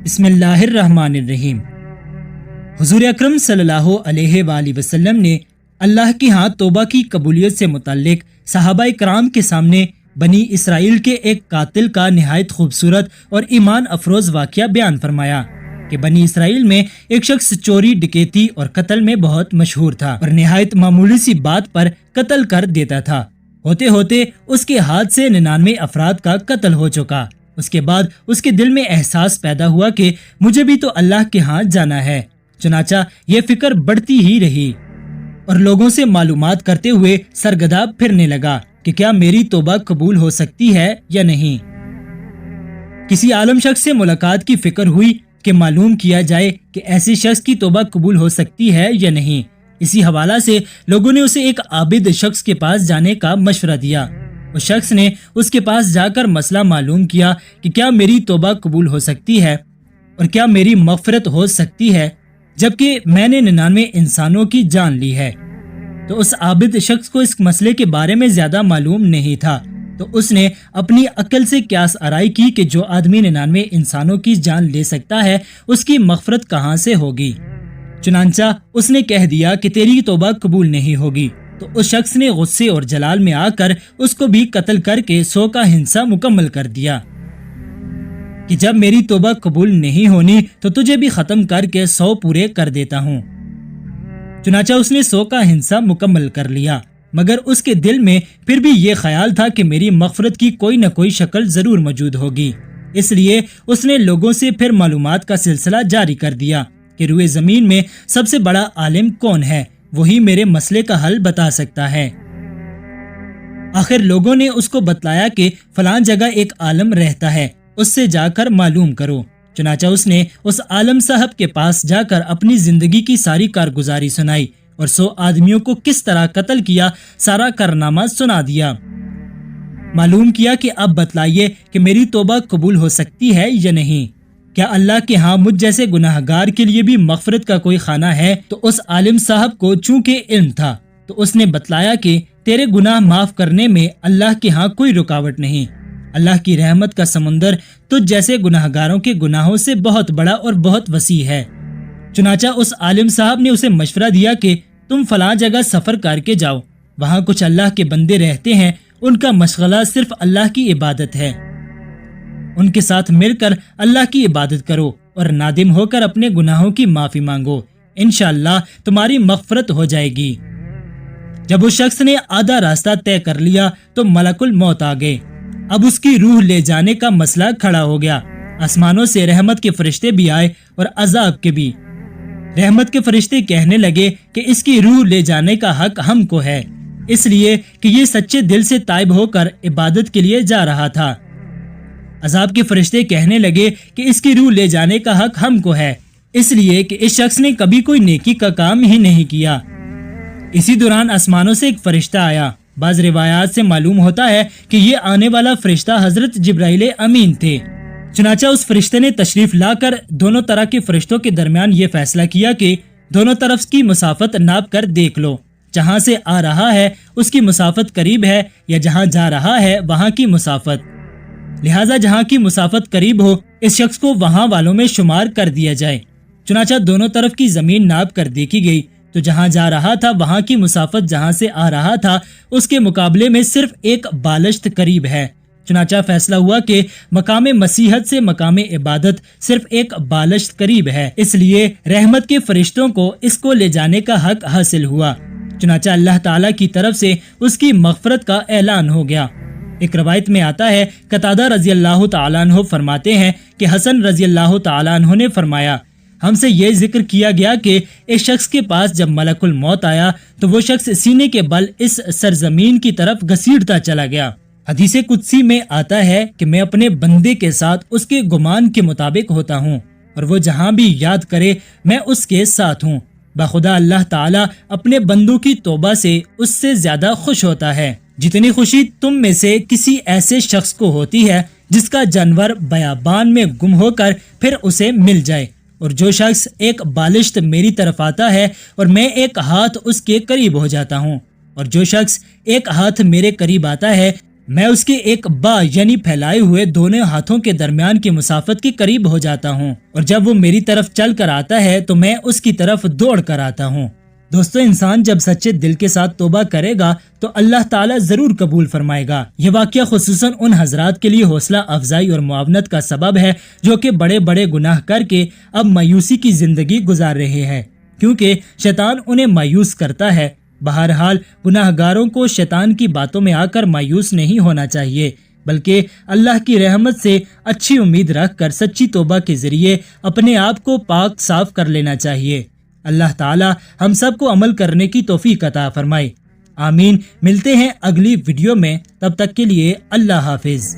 بسم اللہ الرحمن الرحیم۔ حضور اکرم صلی اللہ علیہ وآلہ وسلم نے اللہ کی ہاں توبہ کی قبولیت سے متعلق صحابہ کرام کے سامنے بنی اسرائیل کے ایک قاتل کا نہایت خوبصورت اور ایمان افروز واقعہ بیان فرمایا کہ بنی اسرائیل میں ایک شخص چوری، ڈکیتی اور قتل میں بہت مشہور تھا اور نہایت معمولی سی بات پر قتل کر دیتا تھا۔ ہوتے ہوتے اس کے ہاتھ سے 99 افراد کا قتل ہو چکا۔ اس کے بعد اس کے دل میں احساس پیدا ہوا کہ مجھے بھی تو اللہ کے ہاں جانا ہے۔ چنانچہ یہ فکر بڑھتی ہی رہی اور لوگوں سے معلومات کرتے ہوئے سرگردہ پھرنے لگا کہ کیا میری توبہ قبول ہو سکتی ہے یا نہیں۔ کسی عالم شخص سے ملاقات کی فکر ہوئی کہ معلوم کیا جائے کہ ایسے شخص کی توبہ قبول ہو سکتی ہے یا نہیں۔ اسی حوالہ سے لوگوں نے اسے ایک عابد شخص کے پاس جانے کا مشورہ دیا۔ اس شخص نے اس کے پاس جا کر مسئلہ معلوم کیا کہ کیا میری توبہ قبول ہو سکتی ہے اور کیا میری مغفرت ہو سکتی ہے جبکہ میں نے 99 انسانوں کی جان لی ہے۔ تو اس عابد شخص کو اس مسئلے کے بارے میں زیادہ معلوم نہیں تھا، تو اس نے اپنی عقل سے قیاس آرائی کی کہ جو آدمی 99 انسانوں کی جان لے سکتا ہے اس کی مغفرت کہاں سے ہوگی۔ چنانچہ اس نے کہہ دیا کہ تیری توبہ قبول نہیں ہوگی۔ تو اس شخص نے غصے اور جلال میں آ کر اس کو بھی قتل کر کے 100 کا ہنسا مکمل کر دیا کہ جب میری توبہ قبول نہیں ہونی تو تجھے بھی ختم کر کے 100 پورے کر دیتا ہوں۔ چنانچہ اس نے 100 کا ہنسا مکمل کر لیا، مگر اس کے دل میں پھر بھی یہ خیال تھا کہ میری مغفرت کی کوئی نہ کوئی شکل ضرور موجود ہوگی۔ اس لیے اس نے لوگوں سے پھر معلومات کا سلسلہ جاری کر دیا کہ روئے زمین میں سب سے بڑا عالم کون ہے، وہی میرے مسئلے کا حل بتا سکتا ہے۔ آخر لوگوں نے اس کو بتلایا کہ فلاں جگہ ایک عالم رہتا ہے، اس سے جا کر معلوم کرو۔ چنانچہ اس نے اس عالم صاحب کے پاس جا کر اپنی زندگی کی ساری کارگزاری سنائی اور 100 آدمیوں کو کس طرح قتل کیا سارا کارنامہ سنا دیا۔ معلوم کیا کہ اب بتلائیے کہ میری توبہ قبول ہو سکتی ہے یا نہیں۔ کیا اللہ کے ہاں مجھ جیسے گناہ گار کے لیے بھی مغفرت کا کوئی خانہ ہے؟ تو اس عالم صاحب کو چونکہ علم تھا تو اس نے بتلایا کہ تیرے گناہ معاف کرنے میں اللہ کے ہاں کوئی رکاوٹ نہیں۔ اللہ کی رحمت کا سمندر تجھ جیسے گناہ گاروں کے گناہوں سے بہت بڑا اور بہت وسیع ہے۔ چنانچہ اس عالم صاحب نے اسے مشورہ دیا کہ تم فلاں جگہ سفر کر کے جاؤ، وہاں کچھ اللہ کے بندے رہتے ہیں، ان کا مشغلہ صرف اللہ کی عبادت ہے۔ ان کے ساتھ مل کر اللہ کی عبادت کرو اور نادم ہو کر اپنے گناہوں کی معافی مانگو، انشاءاللہ تمہاری مغفرت ہو جائے گی۔ جب اس شخص نے آدھا راستہ طے کر لیا تو ملک الموت آ گئے۔ اب اس کی روح لے جانے کا مسئلہ کھڑا ہو گیا۔ آسمانوں سے رحمت کے فرشتے بھی آئے اور عذاب کے بھی۔ رحمت کے فرشتے کہنے لگے کہ اس کی روح لے جانے کا حق ہم کو ہے، اس لیے کہ یہ سچے دل سے تائب ہو کر عبادت کے لیے جا رہا تھا۔ عذاب کے فرشتے کہنے لگے کہ اس کی روح لے جانے کا حق ہم کو ہے، اس لیے کہ اس شخص نے کبھی کوئی نیکی کا کام ہی نہیں کیا۔ اسی دوران آسمانوں سے ایک فرشتہ آیا۔ بعض روایات سے معلوم ہوتا ہے کہ یہ آنے والا فرشتہ حضرت جبرائیل امین تھے۔ چنانچہ اس فرشتے نے تشریف لا کر دونوں طرح کے فرشتوں کے درمیان یہ فیصلہ کیا کہ دونوں طرف کی مسافت ناپ کر دیکھ لو، جہاں سے آ رہا ہے اس کی مسافت قریب ہے یا جہاں جا رہا ہے وہاں کی مسافت، لہٰذا جہاں کی مسافت قریب ہو اس شخص کو وہاں والوں میں شمار کر دیا جائے۔ چنانچہ دونوں طرف کی زمین ناپ کر دیکھی گئی تو جہاں جا رہا تھا وہاں کی مسافت جہاں سے آ رہا تھا اس کے مقابلے میں صرف ایک بالشت قریب ہے۔ چنانچہ فیصلہ ہوا کہ مقام مسیحت سے مقام عبادت صرف ایک بالشت قریب ہے، اس لیے رحمت کے فرشتوں کو اس کو لے جانے کا حق حاصل ہوا۔ چنانچہ اللہ تعالیٰ کی طرف سے اس کی مغفرت کا اعلان ہو گیا۔ ایک روایت میں آتا ہے، قتادہ رضی اللہ تعالیٰ عنہ فرماتے ہیں کہ حسن رضی اللہ تعالیٰ عنہ نے فرمایا، ہم سے یہ ذکر کیا گیا کہ اس شخص کے پاس جب ملک الموت آیا تو وہ شخص سینے کے بل اس سرزمین کی طرف گھسیٹتا چلا گیا۔ حدیث قدسی میں آتا ہے کہ میں اپنے بندے کے ساتھ اس کے گمان کے مطابق ہوتا ہوں اور وہ جہاں بھی یاد کرے میں اس کے ساتھ ہوں۔ بخدا اللہ تعالیٰ اپنے بندوں کی توبہ سے اس سے زیادہ خوش ہوتا ہے جتنی خوشی تم میں سے کسی ایسے شخص کو ہوتی ہے جس کا جانور بیابان میں گم ہو کر پھر اسے مل جائے، اور جو شخص ایک بالشت میری طرف آتا ہے اور میں ایک ہاتھ اس کے قریب ہو جاتا ہوں، اور جو شخص ایک ہاتھ میرے قریب آتا ہے میں اس کے ایک با یعنی پھیلائے ہوئے دونوں ہاتھوں کے درمیان کی مسافت کے قریب ہو جاتا ہوں، اور جب وہ میری طرف چل کر آتا ہے تو میں اس کی طرف دوڑ کر آتا ہوں۔ دوستو، انسان جب سچے دل کے ساتھ توبہ کرے گا تو اللہ تعالیٰ ضرور قبول فرمائے گا۔ یہ واقعہ خصوصاً ان حضرات کے لیے حوصلہ افزائی اور معاونت کا سبب ہے جو کہ بڑے بڑے گناہ کر کے اب مایوسی کی زندگی گزار رہے ہیں، کیونکہ شیطان انہیں مایوس کرتا ہے۔ بہرحال گناہ گاروں کو شیطان کی باتوں میں آ کر مایوس نہیں ہونا چاہیے، بلکہ اللہ کی رحمت سے اچھی امید رکھ کر سچی توبہ کے ذریعے اپنے آپ کو پاک صاف کر لینا چاہیے۔ اللہ تعالی ہم سب کو عمل کرنے کی توفیق عطا فرمائے، آمین۔ ملتے ہیں اگلی ویڈیو میں، تب تک کے لیے اللہ حافظ۔